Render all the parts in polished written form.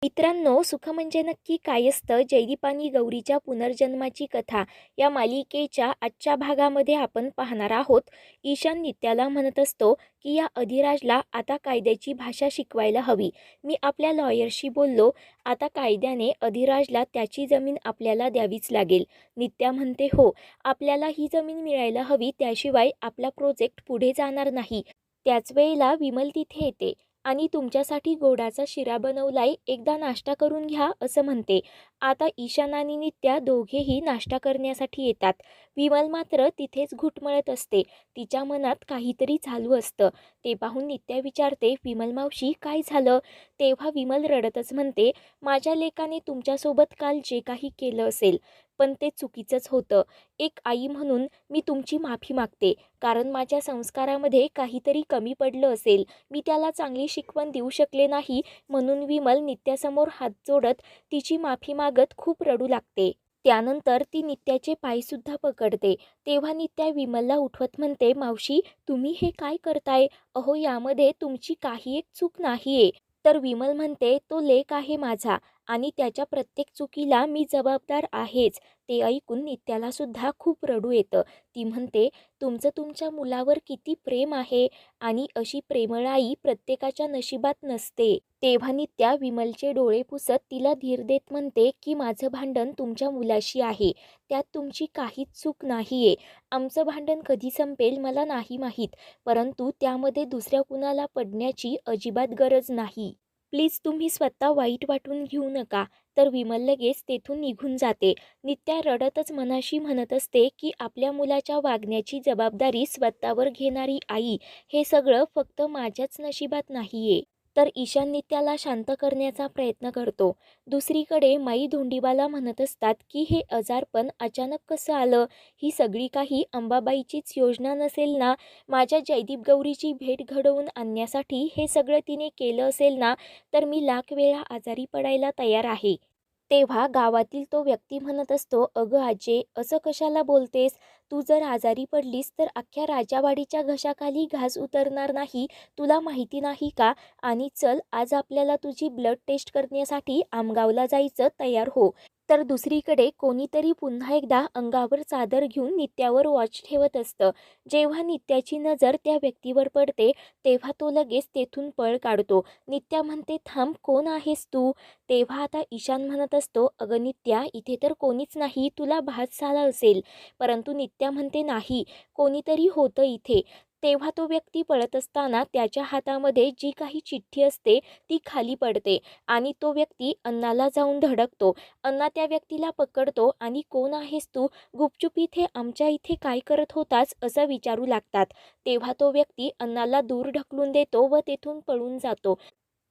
मित्रांनो, सुख म्हणजे नक्की काय असतं? जयदीप आणि गौरीच्या पुनर्जन्माची कथा या मालिकेच्या आजच्या भागामध्ये आपण पाहणार आहोत. ईशान नित्याला म्हणत असतो की या अधिराजला आता कायद्याची भाषा शिकवायला हवी. मी आपल्या लॉयरशी बोललो. आता कायद्याने अधिराजला त्याची जमीन आपल्याला द्यावीच लागेल. नित्या म्हणते, हो, आपल्याला ही जमीन मिळायला हवी, त्याशिवाय आपला प्रोजेक्ट पुढे जाणार नाही. त्याच वेळेला विमल तिथे येते आणि तुमच्यासाठी गोडाचा शिरा बनवलाय, एकदा नाश्ता करून घ्या असं म्हणते. आता ईशान आणि नित्या दोघेही नाश्ता करण्यासाठी येतात. विमल मात्र तिथेच घुटमळत असते. तिच्या मनात काहीतरी चालू असतं. ते पाहून नित्या विचारते, विमल मावशी काय झालं? तेव्हा विमल रडतच म्हणते, माझ्या लेकाने तुमच्यासोबत काल जे काही केलं असेल, पण ते चुकीचंच होतं. एक आई म्हणून मी तुमची माफी मागते, कारण माझ्या संस्कारामध्ये काहीतरी कमी पडलं असेल. मी त्याला चांगली शिकवण देऊ शकले नाही, म्हणून विमल नित्यासमोर हात जोडत तिची माफी मागत खूप रडू लागते. त्यानंतर ती नित्याचे पायसुद्धा पकडते. तेव्हा नित्या विमलला उठवत म्हणते, मावशी, तुम्ही हे काय करताय? अहो, यामध्ये तुमची काही एक चूक नाहीये. तर विमल म्हणते, तो लेक आहे माझा आणि त्याच्या प्रत्येक चुकीला मी जबाबदार आहेच. ते ऐकून नित्याला सुद्धा खूप रडू येतं. ती म्हणते, तुमचं तुमच्या मुलावर किती प्रेम आहे आणि अशी प्रेमळ आई प्रत्येकाच्या नशिबात नसते. तेव्हा नित्या विमलचे डोळे पुसत तिला धीर देत म्हणते की माझं भांडण तुमच्या मुलाशी आहे, त्यात तुमची काहीच चूक नाहीये. आमचं भांडण कधी संपेल मला नाही माहीत, परंतु त्यामध्ये दुसऱ्या कुणाला पडण्याची अजिबात गरज नाही. प्लीज तुम्ही स्वतः वाईट वाटून घेऊ नका. तर विमल लगेच तेथून निघून जाते. नित्या रडतच मनाशी म्हणत असते की आपल्या मुलाच्या वागण्याची जबाबदारी स्वतःवर घेणारी आई, हे सगळं फक्त माझ्याच नशिबात नाहीये. तर ईशान नित्याला शांत करण्याचा प्रयत्न करतो. दुसरीकडे माई धोंडीबाला म्हणत असतात की हे आजारपण अचानक कसं आलं? ही सगळी काही अंबाबाईचीच योजना नसेल ना? माझ्या जयदीप गौरीची भेट घडवून आणण्यासाठी हे सगळं तिने केलं असेल ना? तर मी लाख वेळा आजारी पडायला तयार आहे. तेव्हा गावातील तो व्यक्ती म्हणत असतो, अगं आजे, असं कशाला बोलतेस? तू जर आजारी पडलीस तर अख्ख्या राजावाडीच्या घशाखाली घास उतरणार नाही, तुला माहिती नाही का? आणि चल, आज आपल्याला तुझी ब्लड टेस्ट करण्यासाठी आमगावला जायचं, तयार हो. तर दुसरीकडे कोणीतरी पुन्हा एकदा अंगावर चादर घेऊन नित्यावर वॉच ठेवत असतं. जेव्हा नित्याची नजर त्या व्यक्तीवर पडते, तेव्हा तो लगेच तेथून पळ काढतो. नित्या म्हणते, थांब, कोण आहेस तू? तेव्हा आता ईशान म्हणत असतो, अगं नित्या, इथे तर कोणीच नाही, तुला भास झाला असेल. परंतु नित्या म्हणते, नाही, कोणीतरी होतं इथे. तेव्हा तो व्यक्ती पळत असताना त्याच्या हातामध्ये जी काही चिठ्ठी असते ती खाली पडते आणि तो व्यक्ती अन्नाला जाऊन धडकतो. अण्णा त्या व्यक्तीला पकडतो आणि कोण आहेस तू? गुपचूप इथे आमच्या इथे काय करत होतास? असं विचारू लागतात. तेव्हा तो व्यक्ती अण्णाला दूर ढकलून देतो व तेथून पळून जातो.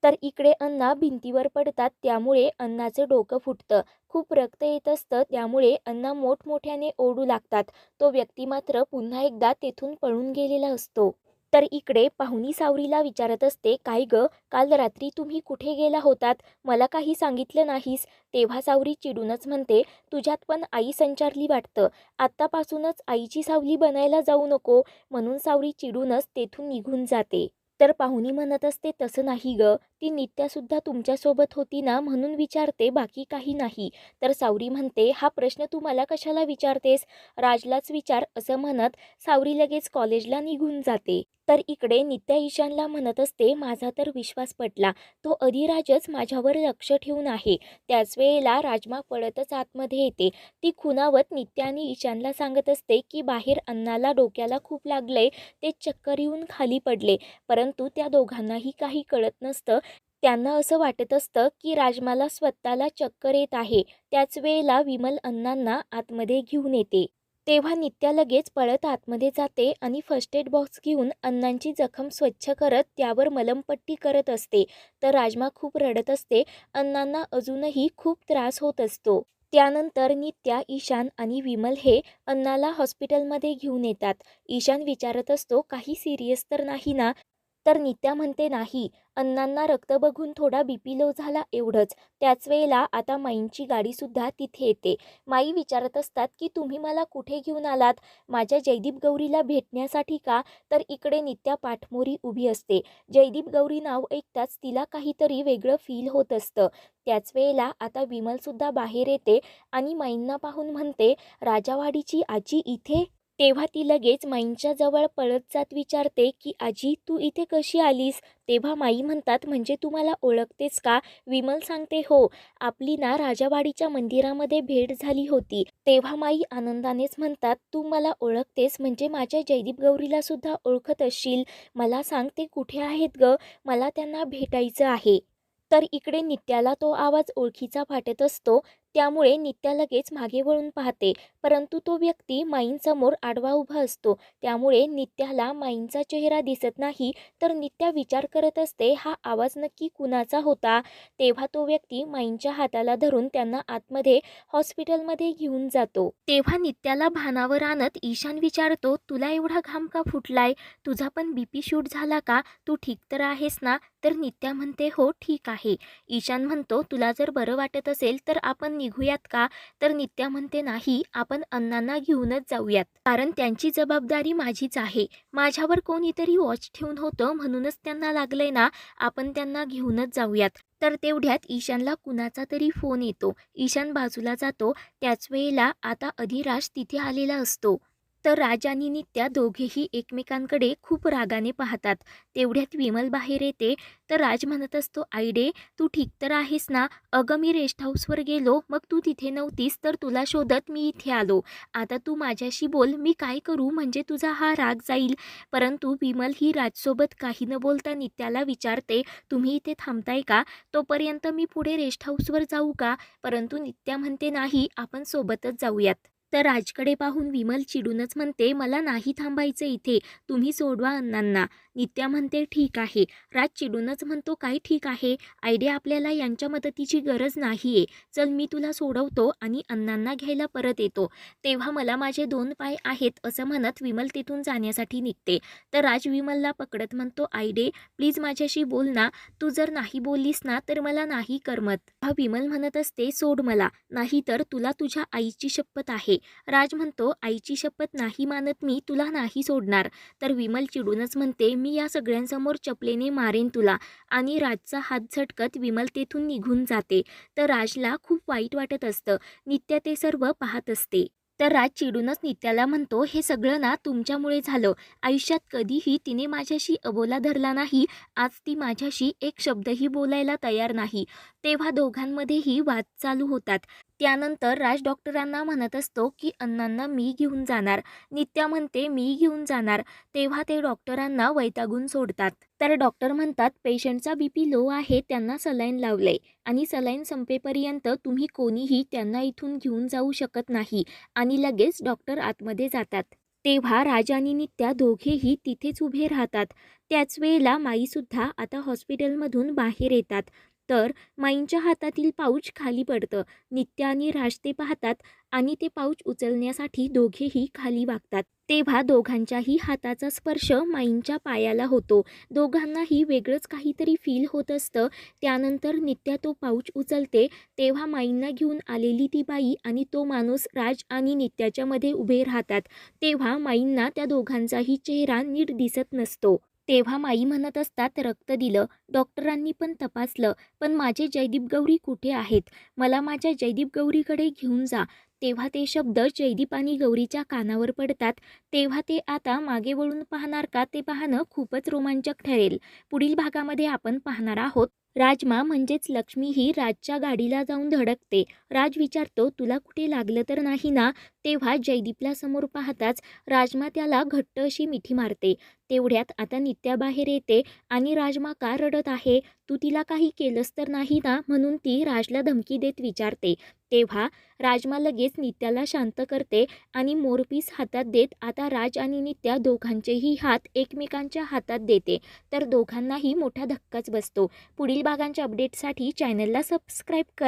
तर इकडे अण्णा भिंतीवर पडतात, त्यामुळे अण्णाचं डोकं फुटतं. खूप रक्त येत असतं, त्यामुळे अण्णा मोठमोठ्याने ओरडू लागतात. तो व्यक्ती मात्र पुन्हा एकदा तेथून पळून गेलेला असतो. तर इकडे पाहुणी सावरीला विचारत असते, काय गं, काल रात्री तुम्ही कुठे गेला होतात? मला काही सांगितलं नाहीस. तेव्हा सावरी चिडूनच म्हणते, तुझ्यात पण आई संचारली वाटतं. आत्तापासूनच आईची सावली बनायला जाऊ नको. म्हणून सावरी चिडूनच तेथून निघून जाते. तर पाहुणी म्हणत असते, तसं नाही गं, ती नित्यासुद्धा तुमच्यासोबत होती ना, म्हणून विचारते, बाकी काही नाही. तर सावरी म्हणते, हा प्रश्न तू मला कशाला विचारतेस? राजलाच विचार, असं म्हणत सावरी लगेच कॉलेजला निघून जाते. तर इकडे नित्या ईशानला म्हणत असते, माझा तर विश्वास पटला, तो अधिराजच माझ्यावर लक्ष ठेवून आहे. त्याच वेळेला राजमा पळतच आतमध्ये येते. ती खुणावत नित्या आणि ईशानला सांगत असते की बाहेर अन्नाला डोक्याला खूप लागलंय, ते चक्कर येऊन खाली पडले. परंतु त्या दोघांनाही काही कळत नसतं. त्यांना असं वाटत असतं की राजमाला स्वतःला चक्कर येत आहे. त्याच वेळेला विमल अण्णांना आतमध्ये घेऊन येते. तेव्हा नित्या लगेच पळत आतमध्ये जाते आणि फर्स्ट एड बॉक्स घेऊन अण्णांची जखम स्वच्छ करत त्यावर मलमपट्टी करत असते. तर राजमा खूप रडत असते. अण्णांना अजूनही खूप त्रास होत असतो. त्यानंतर नित्या, ईशान आणि विमल हे अण्णाला हॉस्पिटलमध्ये घेऊन येतात. ईशान विचारत असतो, काही सिरियस तर नाही ना? तर नित्या म्हणते नाही, अण्णांना रक्त बघून थोडा बीपी लो झाला एवढंच. त्याच वेळेला आता माईंची गाडीसुद्धा तिथे येते. माई विचारत असतात की तुम्ही मला कुठे घेऊन आलात? माझ्या जयदीप गौरीला भेटण्यासाठी का? तर इकडे नित्या पाठमोरी उभी असते. जयदीप गौरी नाव ऐकताच तिला काहीतरी वेगळं फील होत असतं. त्याच वेळेला आता विमलसुद्धा बाहेर येते आणि माईंना पाहून म्हणते, राजावाडीची आजी इथे? तेव्हा ती लगेच माईंच्या जवळ पळत जात विचारते की आजी तू इथे कशी आलीस? तेव्हा माई म्हणतात म्हणजे तू मला ओळखतेस का? विमल सांगते हो, आपली ना राजावाडीच्या मंदिरामध्ये भेट झाली होती. तेव्हा माई आनंदानेच म्हणतात तू मला ओळखतेस म्हणजे माझ्या जयदीप गौरीला सुद्धा ओळखत असशील. मला सांग ते कुठे आहेत ग? मला त्यांना भेटायचं आहे. तर इकडे नित्याला तो आवाज ओळखीचा वाटत असतो. त्यामुळे नित्या लगेच मागे वळून पाहते, परंतु तो व्यक्ती माईंसमोर आडवा उभा असतो. त्यामुळे नित्याला माईंचा चेहरा दिसत नाही. तर नित्या विचार करत असते हा आवाज नक्की कुणाचा होता. तेव्हा तो व्यक्ती माईंच्या हाताला धरून त्यांना आतमध्ये हॉस्पिटलमध्ये घेऊन जातो. तेव्हा नित्याला भानावर आणत ईशान विचारतो, तुला एवढा घाम का फुटलाय? तुझा पण बीपी शूट झाला का? तू ठीक तर आहेस ना? तर नित्या म्हणते हो ठीक आहे. ईशान म्हणतो तुला जर बरं वाटत असेल तर आपण निघूयात का? तर नित्या म्हणते नाही, आपण अण्णांना घेऊनच जाऊयात, कारण त्यांची जबाबदारी माझीच आहे. माझ्यावर कोणीतरी वॉच ठेवून होतं म्हणूनच त्यांना लागलंय ना, आपण त्यांना घेऊनच जाऊयात. तर तेवढ्यात ईशानला कुणाचा तरी फोन येतो. ईशान बाजूला जातो. त्याच वेळेला आता अधिराज तिथे आलेला असतो. तर राज आणि नित्या दोघेही एकमेकांकडे खूप रागाने पाहतात. तेवढ्यात विमल बाहेर येते. तर राज म्हणत असतो, आईडे तू ठीक तर आहेस ना? अगं मी रेस्ट हाऊसवर गेलो, मग तू तिथे नव्हतीस तर तुला शोधत मी इथे आलो. आता तू माझ्याशी बोल, मी काय करू म्हणजे तुझा हा राग जाईल? परंतु विमल ही राजसोबत काही न बोलता नित्याला विचारते, तुम्ही इथे थांबताय का? तोपर्यंत मी पुढे रेस्ट हाऊसवर जाऊ का? परंतु नित्या म्हणते नाही, आपण सोबतच जाऊयात. तर राजकडे पाहून विमल चिडूनच म्हणते, मला नाही थांबायचं इथे, तुम्ही सोडवा अण्णांना. नित्या म्हणते ठीक आहे. राज चिडूनच म्हणतो, काय ठीक आहे? आयडिया आपल्याला यांच्या मदतीची गरज नाहीये. चल मी तुला सोडवतो आणि अण्णांना घ्यायला परत येतो. तेव्हा मला माझे 2 पाय आहेत असं म्हणत विमल तिथून जाण्यासाठी निघते. तर राज विमलला पकडत म्हणतो, आयडे प्लीज माझ्याशी बोल ना. तू जर नाही बोललीस ना तर मला नाही करमत. हा विमल म्हणत असते, सोड मला, नाही तर तुला तुझ्या आईची शपथ आहे. राज म्हणतो, आईची शपथ नाही मानत मी, तुला नाही सोडणार. तर विमल चिडूनच म्हणते, मी या सगळ्यांसमोर चपलेने मारेन तुला. आणि राजचा हात झटकत विमल तेथून निघून जाते. तर राजला खूप वाईट वाटत असतं. नित्या ते सर्व पाहत असते. तर राज चिडूनच नित्याला म्हणतो, हे सगळं ना तुमच्यामुळे झालं. आयुष्यात कधीही तिने माझ्याशी अबोला धरला नाही. आज ती माझ्याशी एक शब्दही बोलायला तयार नाही. तेव्हा दोघांमध्येही वाद चालू होतात. त्यानंतर राज डॉक्टरांना म्हणत असतो की अण्णांना मी घेऊन जाणार. नित्या म्हणते मी घेऊन जाणार. तेव्हा ते डॉक्टरांना वैतागून सोडतात. तर डॉक्टर म्हणतात पेशंटचा बीपी लो आहे, त्यांना सलाईन लावलंय आणि सलाईन संपेपर्यंत तुम्ही कोणीही त्यांना इथून घेऊन जाऊ शकत नाही. आणि लगेच डॉक्टर आतमध्ये जातात. तेव्हा राज आणि नित्या दोघेही तिथेच उभे राहतात. त्याच वेळेला माईसुद्धा आता हॉस्पिटलमधून बाहेर येतात. तर माईंच्या हातातील पाऊच खाली पडतं. नित्या आणि राज ते पाहतात आणि ते पाऊच उचलण्यासाठी दोघेही खाली वागतात. तेव्हा दोघांच्याही हाताचा स्पर्श माईंच्या पायाला होतो. दोघांनाही वेगळंच काहीतरी फील होत असतं. त्यानंतर नित्या तो पाऊच उचलते. तेव्हा माईंना घेऊन आलेली ती बाई आणि तो माणूस राज आणि नित्याच्या मध्ये उभे राहतात. तेव्हा माईंना त्या दोघांचाही चेहरा नीट दिसत नसतो. तेव्हा माई म्हणत असतात, रक्त दिलं, डॉक्टरांनी पण तपासलं, पण माझे जयदीप गौरी कुठे आहेत? मला माझ्या जयदीप गौरीकडे घेऊन जा. तेव्हा ते शब्द जयदीप आणि गौरीच्या कानावर पडतात. तेव्हा ते आता मागे वळून पाहणार का ते पाहणं खूपच रोमांचक ठरेल. पुढील भागामध्ये आपण पाहणार आहोत, राजमा म्हणजेच लक्ष्मी ही राजच्या गाडीला जाऊन धडकते. राज विचारतो, तुला कुठे लागलं तर नाही ना? तेव्हा जयदीपला समोर पाहताच राजमा त्याला घट्ट अशी मिठी मारते. तेवढ्यात आता नित्या बाहेर येते आणि राजमा का रडत आहे? तू तिला काही केलंस तर नाही ना? म्हणून ती राजला धमकी देत विचारते. तेव्हा राजमा लगेच नित्याला शांत करते आणि मोरपीस हातात देत आता राज आणि नित्या दोघांचेही हात एकमेकांच्या हातात देते. तर दोघांनाही मोठा धक्काच बसतो. पुढील भागांच्या अपडेटसाठी चॅनलला सबस्क्राईब करा.